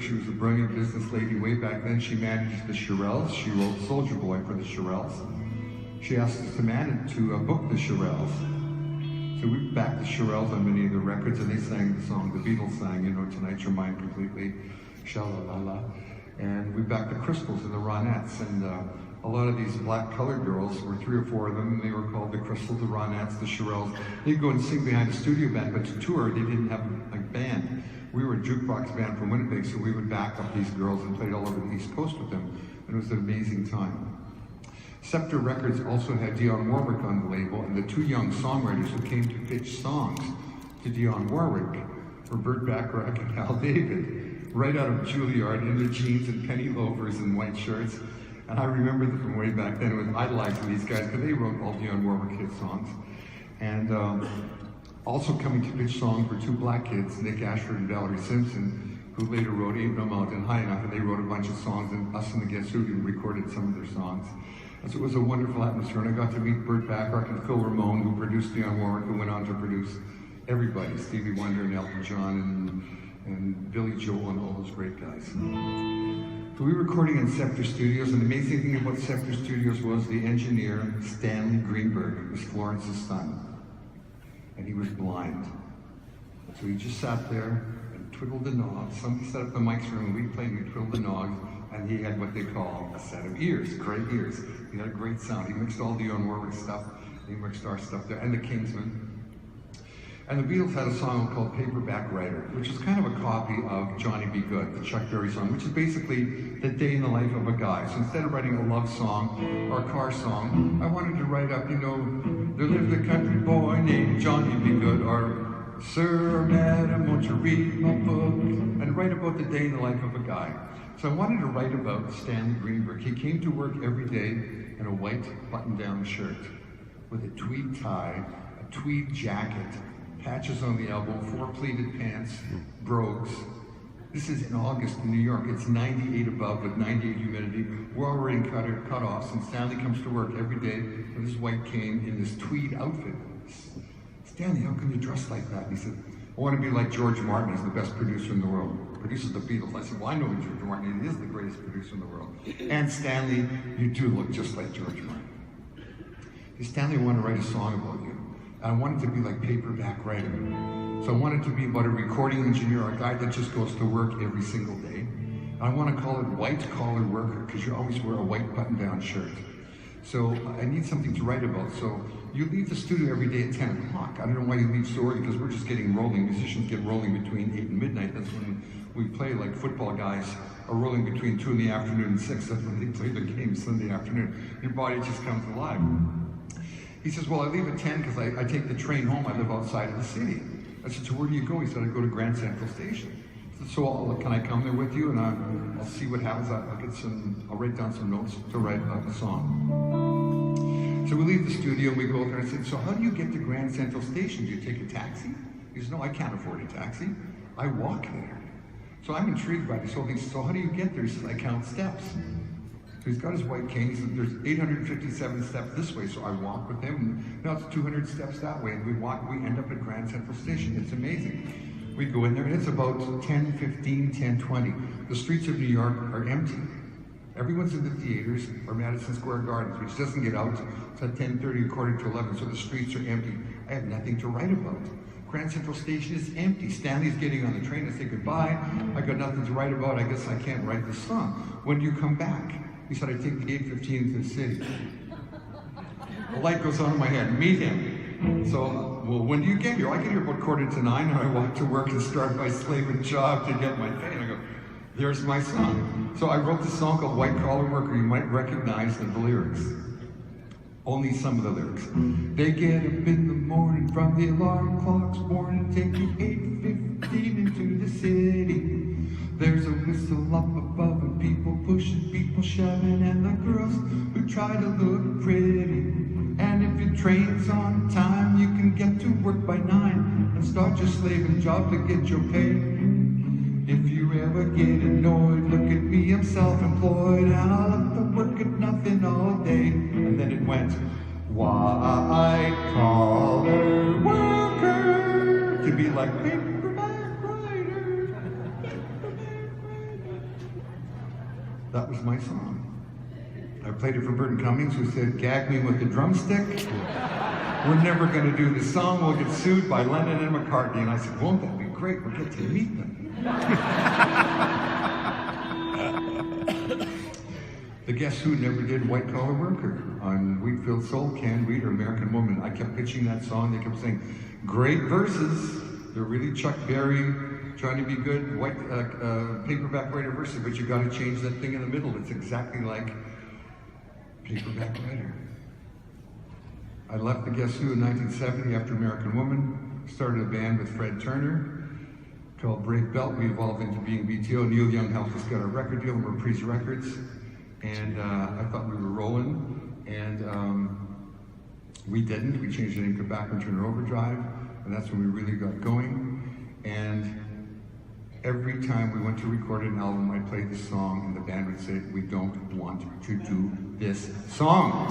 She was a brilliant business lady way back then. She managed the Shirelles. She wrote Soldier Boy for the Shirelles. She asked us to book the Shirelles. So we backed the Shirelles on many of the records, and they sang the song, the Beatles sang, Tonight You're Mine Completely, Sha-la-la-la. And we backed the Crystals and the Ronettes, and a lot of these black colored girls, were 3 or 4 of them, and they were called the Crystals, the Ronettes, the Shirelles. They'd go and sing behind a studio band, but to tour, they didn't have a band. We were a jukebox band from Winnipeg, so we would back up these girls and played all over the East Coast with them, and it was an amazing time. Scepter Records also had Dionne Warwick on the label, and the 2 young songwriters who came to pitch songs to Dionne Warwick were Burt Bacharach and Hal David, right out of Juilliard in the jeans and penny loafers and white shirts. And I remember them from way back then. It was idolizing these guys because they wrote all Dionne Warwick hit songs. And also coming to pitch songs were 2 black kids, Nick Ashford and Valerie Simpson, who later wrote Ain't No Mountain High Enough, and they wrote a bunch of songs, and us and the Guess Who recorded some of their songs. And so it was a wonderful atmosphere, and I got to meet Burt Bacharach and Phil Ramone, who produced Dionne Warwick, who went on to produce everybody, Stevie Wonder and Elton John and Billy Joel and all those great guys. So we were recording in Scepter Studios, and the amazing thing about Scepter Studios was the engineer, Stanley Greenberg, was Florence's son, and he was blind. So he just sat there and twiddled the knobs. Somebody set up the mics for him, and we played, and we twiddled the knobs, and he had what they call a set of ears, great ears. He had a great sound. He mixed all Dionne Warwick stuff, he mixed our stuff there, and the Kingsmen. And the Beatles had a song called Paperback Writer, which is kind of a copy of Johnny B. Good, the Chuck Berry song, which is basically the day in the life of a guy. So instead of writing a love song or a car song, I wanted to write up, there lived a country boy named Johnny B. Good, or Sir Madam, won't you read my book? And write about the day in the life of a guy. So I wanted to write about Stanley Greenberg. He came to work every day in a white button-down shirt with a tweed tie, a tweed jacket, patches on the elbow, 4 pleated pants, brogues. This is in August in New York. It's 98 above with 98 humidity. We're already in cut-offs, and Stanley comes to work every day with his white cane in this tweed outfit. Stanley, how can you dress like that? And he said, I want to be like George Martin. He's the best producer in the world. Produces the Beatles. I said, well, I know George Martin. He is the greatest producer in the world. And Stanley, you do look just like George Martin. Hey, Stanley, I want to write a song about you. I wanted to be like Paperback Writer. So I wanted to be about a recording engineer, a guy that just goes to work every single day. And I want to call it white collar worker, because you always wear a white button-down shirt. So I need something to write about. So you leave the studio every day at 10 o'clock. I don't know why you leave so early, because we're just getting rolling. Musicians get rolling between 8 and midnight. That's when we play, like football guys are rolling between 2 in the afternoon and 6. That's when they play their game Sunday afternoon. Your body just comes alive. He says, well, I leave at 10 because I take the train home. I live outside of the city. I said, so where do you go? He said, I go to Grand Central Station. I said, so can I come there with you? And I'll see what happens. I'll write down some notes to write a song. So we leave the studio and we go there. And I said, so how do you get to Grand Central Station? Do you take a taxi? He says, no, I can't afford a taxi. I walk there. So I'm intrigued by this whole thing. So how do you get there? He says, I count steps. So he's got his white cane. He says, there's 857 steps this way. So I walk with him. And now it's 200 steps that way. And we end up at Grand Central Station. It's amazing. We go in there, and it's about 10:15, 10:20. The streets of New York are empty. Everyone's in the theaters or Madison Square Gardens, which doesn't get out until 10:30 or quarter to 11. So the streets are empty. I have nothing to write about. Grand Central Station is empty. Stanley's getting on the train to say goodbye. I got nothing to write about. I guess I can't write this song. When do you come back? He said, I take the 8:15 to the city. The light goes on in my head. Meet him. So, well, when do you get here? I get here about 8:45, and I walk to work and start my slaving job to get my pay. And I go, there's my song. So I wrote this song called White Collar Worker. You might recognize the lyrics. Only some of the lyrics. They get up in the morning from the alarm clock's born and take the 8:15 into the city. There's a whistle up above and people pushing, people shoving, and the girls who try to look pretty. And if your train's on time, you can get to work by 9 and start your slaving job to get your pay. If you ever get annoyed, look at me, I'm self-employed, and I'll have to work at nothing all day. And then it went, white collar worker, to be like paperback writer. that was my song. I played it for Burton Cummings, who said, "Gag me with a drumstick. We're never going to do this song. We'll get sued by Lennon and McCartney." And I said, "Won't that be great? We'll get to meet them." The Guess Who never did White Collar Worker on Wheatfield Soul, Canned Wheat, or American Woman. I kept pitching that song. They kept saying, "Great verses." They're really Chuck Berry, trying to be good, white paperback writer verses, but you got to change that thing in the middle. It's exactly like paperback writer. I left the Guess Who in 1970 after American Woman, started a band with Fred Turner called Brave Belt. We evolved into being BTO. Neil Young helped us get our record deal and Reprise Records. And I thought we were rolling, and we didn't. We changed the name to Bachman Turner Overdrive, and that's when we really got going. And every time we went to record an album, I'd play this song, and the band would say, "We don't want to do this song.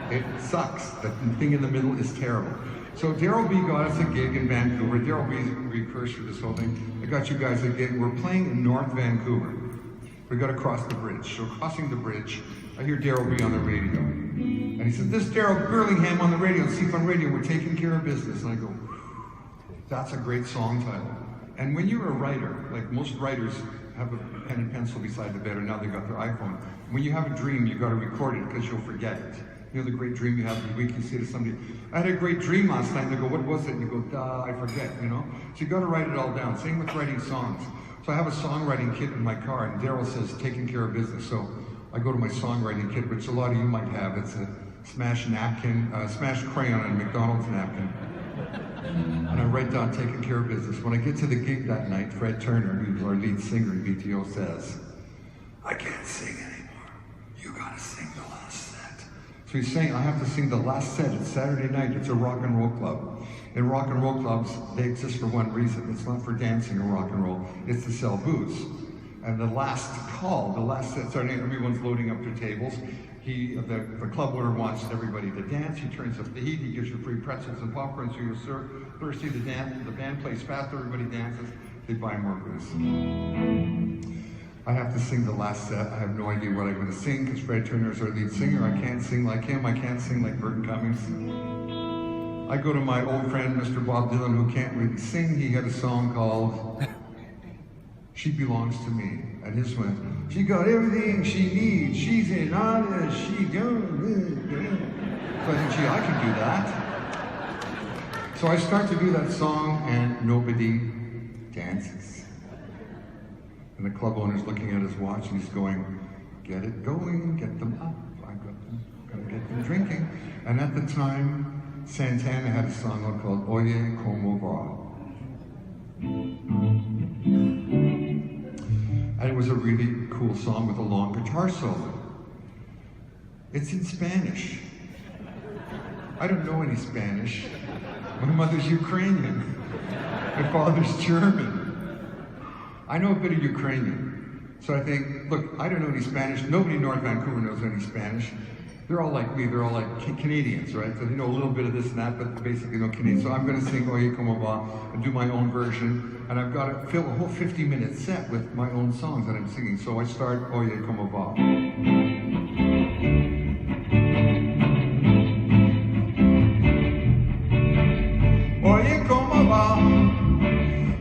It sucks. The thing in the middle is terrible." So Daryl B got us a gig in Vancouver. Daryl B is a recurse for this whole thing. I got you guys a gig. We're playing in North Vancouver. We got to cross the bridge. So crossing the bridge, I hear Daryl B on the radio. And he said, "This is Daryl Burlingham on the radio, C-Fun Radio. We're taking care of business." And I go, "That's a great song title." And when you're a writer, like most writers have a pen and pencil beside the bed, or now they got their iPhone. When you have a dream, you got to record it because you'll forget it. You know the great dream you have every week, you say to somebody, "I had a great dream last night." And they go, "What was it?" And you go, "Duh, I forget," you know? So you got to write it all down. Same with writing songs. So I have a songwriting kit in my car, and Daryl says, "Taking care of business." So I go to my songwriting kit, which a lot of you might have. It's a smashed napkin, smashed crayon on a McDonald's napkin. And I write down "Taking care of business." When I get to the gig that night, Fred Turner, who's our lead singer in BTO, says, "I can't sing anymore. You gotta sing the last set." So he's saying, I have to sing the last set. It's Saturday night. It's a rock and roll club. And rock and roll clubs, they exist for one reason. It's not for dancing or rock and roll. It's to sell booze. And the last call, the last set, starting, everyone's loading up their tables. The club owner wants everybody to dance. He turns up the heat. He gives you free pretzels and popcorn, so you're thirsty to dance. The band plays fast. Everybody dances. They buy more booze. I have to sing the last set. I have no idea what I'm going to sing because Fred Turner is our lead singer. I can't sing like him. I can't sing like Burton Cummings. I go to my old friend, Mr. Bob Dylan, who can't really sing. He had a song called "She Belongs to Me." And his went, "She got everything she needs. She's an artist. She don't." So I think, gee, I can do that. So I start to do that song, and nobody dances. And the club owner's looking at his watch, and he's going, "Get it going, get them up. I got them, gotta get them drinking." And at the time, Santana had a song called "Oye Como Va." And it was a really cool song with a long guitar solo. It's in Spanish. I don't know any Spanish. My mother's Ukrainian. My father's German. I know a bit of Ukrainian. So I think, look, I don't know any Spanish. Nobody in North Vancouver knows any Spanish. They're all like me. They're all like Canadians, right? So they know a little bit of this and that, but basically no Canadian. So I'm going to sing "Oye Como Va" and do my own version. And I've got to fill a whole 50-minute set with my own songs that I'm singing. So I start "Oye Como Va." Oye como va,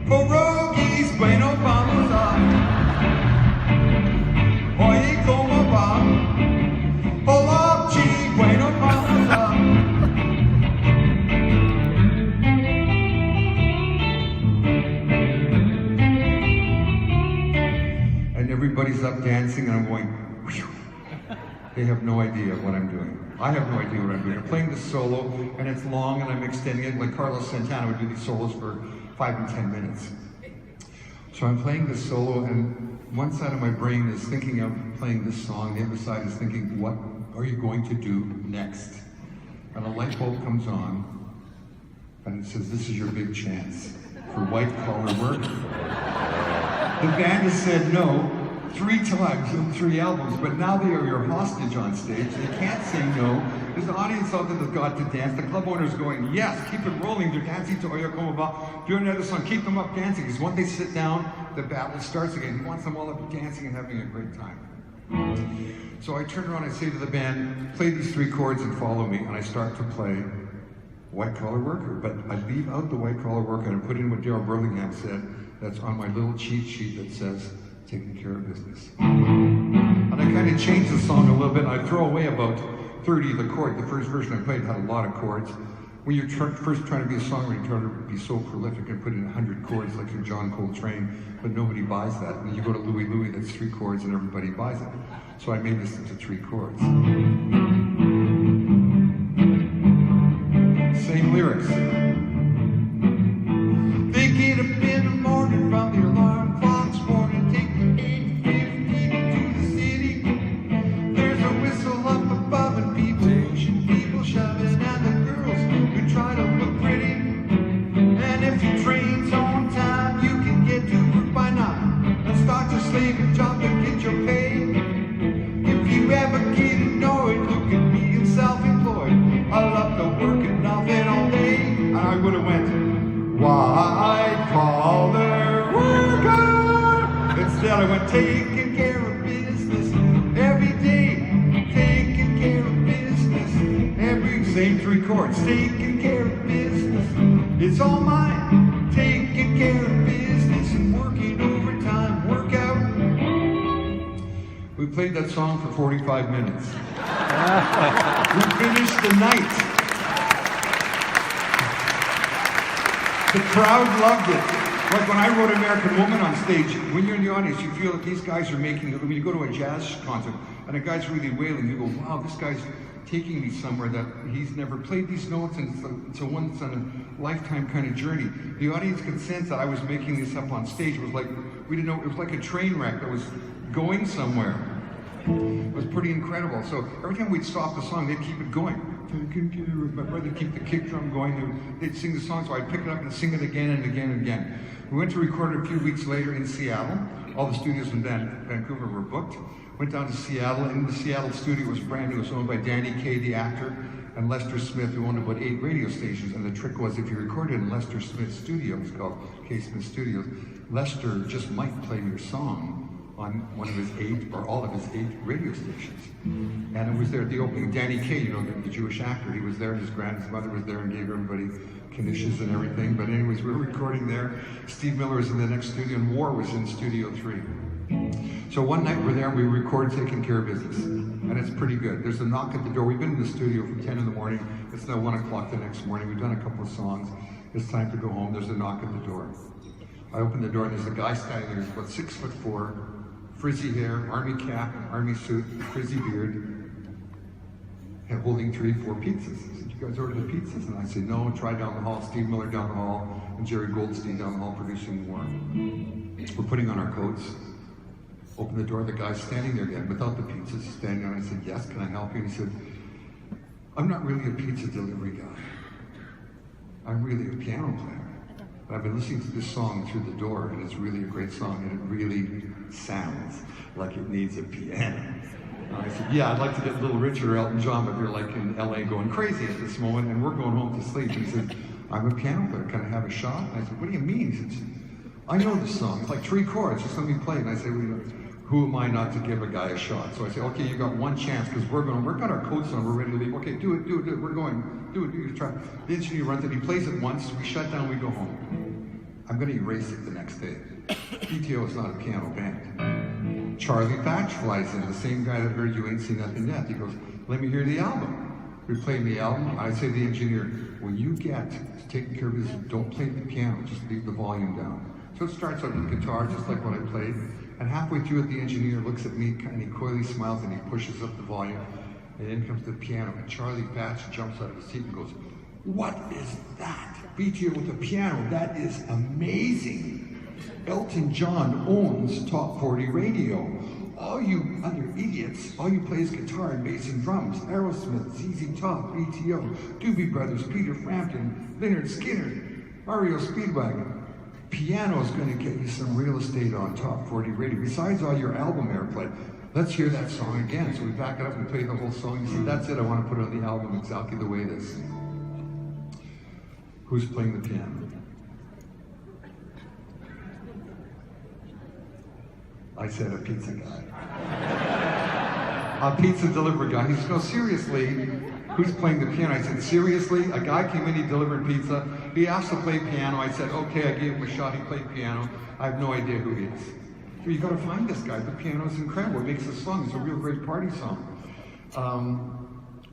pierogies, bueno vamos a. Oye como va, polopchi, bueno vamos a. And everybody's up dancing, and I'm going, whew. They have no idea what I'm doing. I have no idea what I'm doing. I'm playing this solo, and it's long, and I'm extending it. Like Carlos Santana would do these solos for 5 and 10 minutes. So I'm playing this solo, and one side of my brain is thinking of playing this song. The other side is thinking, what are you going to do next? And a light bulb comes on, and it says, "This is your big chance for white collar work." The band has said no 3 times in 3 albums, but now they are your hostage on stage. They can't say no. There's an audience out there that's got to dance. The club owner's going, "Yes, keep it rolling." They're dancing to "Oye Como Va." Do another song. Keep them up dancing, because once they sit down, the battle starts again. He wants them all up dancing and having a great time. So I turn around and I say to the band, play these 3 chords and follow me, and I start to play White Collar Worker, but I leave out the White Collar Worker and I put in what Daryl Burlingham said, that's on my little cheat sheet that says, taking care of business. And I kind of change the song a little bit, and I throw away about 30 of the chords. The first version I played had a lot of chords. When you're first trying to be a songwriter, you're trying to be so prolific and put in 100 chords like you're John Coltrane, but nobody buys that. And you go to Louie Louie, that's 3 chords and everybody buys it. So I made this into 3 chords. Same lyrics. They get up in the morning from the alarm clock's warning, take the 8:50 to the city. There's a whistle up above and people pushing, people shoving, and the girls who try to look pretty. And if your train's on time, you can get to work by 9 and start to slave your job to get your pay. If you ever get annoyed, look at me and self-employed. I love to work and nothing all day. And I would have went, white collar worker. Instead I went, taking care of business every day. Taking care of business every same 3 chords. Taking care of business, it's all mine. Taking care of business and working overtime, work out. We played that song for 45 minutes. We finished the night. The crowd loved it. Like when I wrote American Woman on stage, when you're in the audience, you feel that these guys are making it. When you go to a jazz concert and a guy's really wailing, you go, wow, this guy's taking me somewhere that he's never played these notes, and it's a once in a lifetime kind of journey. The audience could sense that I was making this up on stage. It was like, we didn't know, it was like a train wreck that was going somewhere. It was pretty incredible. So every time we'd stop the song, they'd keep it going. My brother would keep the kick drum going. They'd sing the song, so I'd pick it up and sing it again and again and again. We went to record it a few weeks later in Seattle. All the studios in Vancouver were booked. Went down to Seattle, and the Seattle studio was brand new. It was owned by Danny Kaye, the actor, and Lester Smith, who owned about 8 radio stations. And the trick was, if you recorded in Lester Smith's studio, it was called K. Smith Studios, Lester just might play your song on one of his 8 or all of his 8 radio stations. And it was there at the opening. Danny Kaye, you know, the Jewish actor, he was there, and his grandmother was there and gave everybody knishes and everything. But anyways, we were recording there. Steve Miller was in the next studio, and War was in Studio 3. So one night we're there and we record Taking Care of Business. And it's pretty good. There's a knock at the door. We've been in the studio from 10 in the morning. It's now 1 o'clock the next morning. We've done a couple of songs. It's time to go home. There's a knock at the door. I open the door and there's a guy standing there. He's about 6'4", frizzy hair, army cap, army suit, frizzy beard, and holding 3, 4 pizzas. He said, you guys order the pizzas? And I said, no, try down the hall. Steve Miller down the hall, and Jerry Goldstein down the hall producing War. We're putting on our coats. Open the door, the guy's standing there again without the pizzas, standing there. And I said, yes, can I help you? And he said, I'm not really a pizza delivery guy. I'm really a piano player. But I've been listening to this song through the door, and it's really a great song, and it really sounds like it needs a piano. And I said, yeah, I'd like to get Little Richard or Elton John, but they're like in LA going crazy at this moment, and we're going home to sleep. And he said, I'm a piano player, can I have a shot? And I said, what do you mean? He said, I know this song, it's like 3 chords, just let me play it. And I said, well, who am I not to give a guy a shot? So I say, okay, you got 1 chance, because we've got our coats on, we're ready to leave. Okay, do it, we're going, do it, try. The engineer runs it, he plays it once, we shut down, we go home. I'm gonna erase it the next day. PTO is not a piano band. Charlie Thatch flies in, the same guy that heard You Ain't Seen Nothing Yet. He goes, let me hear the album. We play the album, I say to the engineer, when you get to Taking Care of Business, don't play the piano, just leave the volume down. So it starts out with guitar, just like what I played. And halfway through it, the engineer looks at me and he coyly smiles and he pushes up the volume. And in comes the piano. And Charlie Batch jumps out of his seat and goes, what is that? BTO with the piano, that is amazing. Elton John owns Top 40 Radio. All you other idiots, all you play is guitar and bass and drums. Aerosmith, ZZ Top, BTO, Doobie Brothers, Peter Frampton, Lynyrd Skynyrd, REO Speedwagon. Piano's going to get you some real estate on Top 40 Radio, besides all your album airplay. Let's hear that song again. So we back it up and play the whole song. You say, that's it, I want to put it on the album exactly the way it is. Who's playing the piano? I said a pizza guy. pizza delivery guy. He said, no, seriously, who's playing the piano? I said, seriously? A guy came in, he delivered pizza. He asked to play piano. I said, okay, I gave him a shot. He played piano. I have no idea who he is. So you got to find this guy. The piano is incredible. It makes a song. It's a real great party song.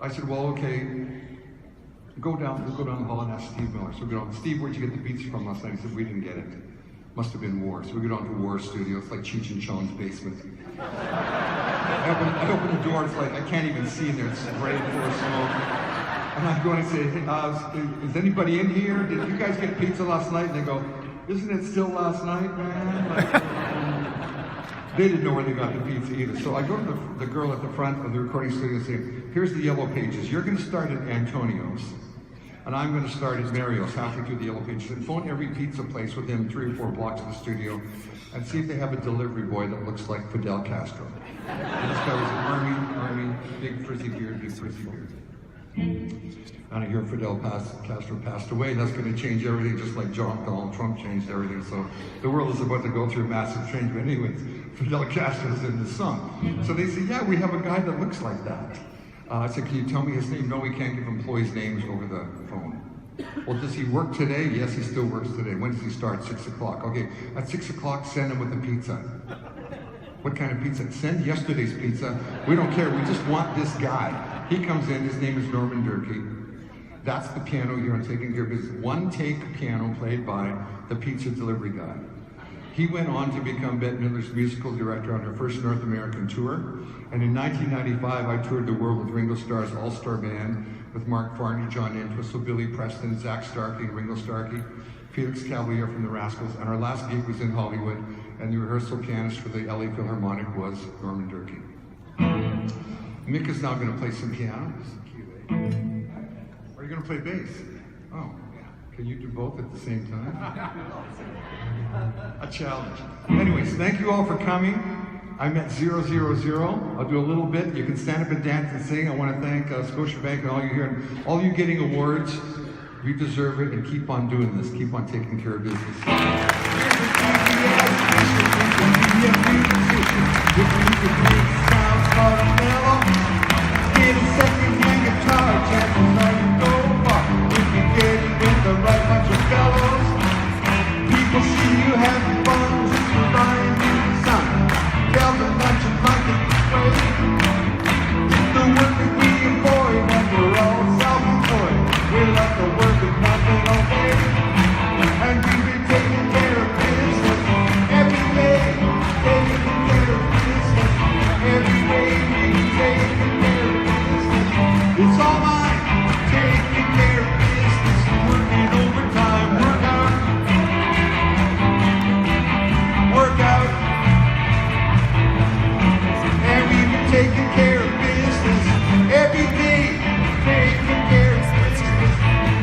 I said, well, okay, go down the hall and ask Steve Miller. So we go down, Steve, where'd you get the pizza from last night? He said, we didn't get it. Must have been War. So we go down to War studio. It's like Cheech and Chong's basement. I open the door, it's like, I can't even see in there. It's sprayed full of smoke. And I go and I say, hey, is anybody in here? Did you guys get pizza last night? And they go, isn't it still last night, man? Like, they didn't know where they got the pizza either. So I go to the girl at the front of the recording studio and say, here's the yellow pages. You're going to start at Antonio's. And I'm going to start at Mario's, halfway through the yellow pages, and phone every pizza place within 3 or 4 blocks of the studio and see if they have a delivery boy that looks like Fidel Castro. And this guy was an army, big frizzy beard. And I hear Fidel Castro passed away. That's going to change everything, just like Donald Trump changed everything. So the world is about to go through a massive change. But anyways, Fidel Castro's in the song. So they say, yeah, we have a guy that looks like that. I said, can you tell me his name? No, we can't give employees' names over the phone. Well, does he work today? Yes, he still works today. When does he start? 6 o'clock. Okay, at 6 o'clock, send him with the pizza. What kind of pizza? Send yesterday's pizza. We don't care. We just want this guy. He comes in. His name is Norman Durkee. That's the piano here on Taking Care of Business. One-take piano played by the pizza delivery guy. He went on to become Bette Midler's musical director on her first North American tour. And in 1995, I toured the world with Ringo Starr's all-star band with Mark Farney, John Entwistle, Billy Preston, Zach Starkey, Ringo Starkey, Felix Cavalier from the Rascals. And our last gig was in Hollywood, and the rehearsal pianist for the LA Philharmonic was Norman Durkee. Mick is now going to play some piano. Are you going to play bass? Oh, can you do both at the same time? A challenge. Anyways, thank you all for coming. I'm at 000. I'll do a little bit. You can stand up and dance and sing. I want to thank Scotiabank and all you here, and all you getting awards. You deserve it, and keep on doing this. Keep on taking care of business. Get a second-hand guitar, chances are you go far. If you get it with the right bunch of fellows, people see you having fun just for buying you the sun. Tell them that you like it this way. The work that we avoid, and we're all self-employed. We like to work with nothing all day, and we've been taking care of business every day. Taking care of business every way. We've been taking care of business. It's all mine. Taking care of business, working overtime. Work out. And we've been taking care of business every day. Taking care of business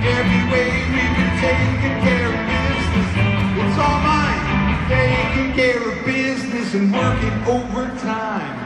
every way. We've been taking care of business. It's all mine. Taking care of business and working overtime.